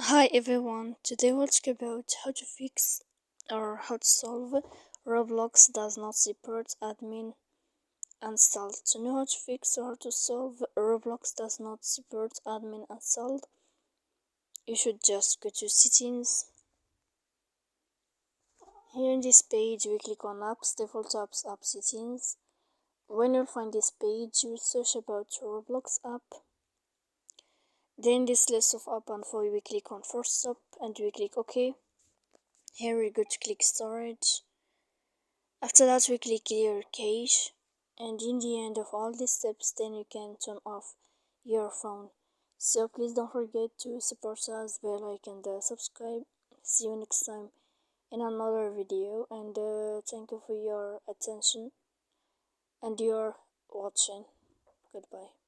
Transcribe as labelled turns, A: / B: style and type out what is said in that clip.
A: Hi everyone, today we'll talk about how to fix or how to solve Roblox does not support admin installed. To know how to fix or how to solve Roblox does not support admin installed, you should just go to settings. Here in this page we click on apps, default apps, app settings. When you'll find this page you search about Roblox app. Then this list of app info we click on first up and we click OK. Here we go to click storage. After that we click clear cache, and in the end of all these steps then you can turn off your phone. So please don't forget to support us by like and subscribe. See you next time in another video, and thank you for your attention and your watching. Goodbye.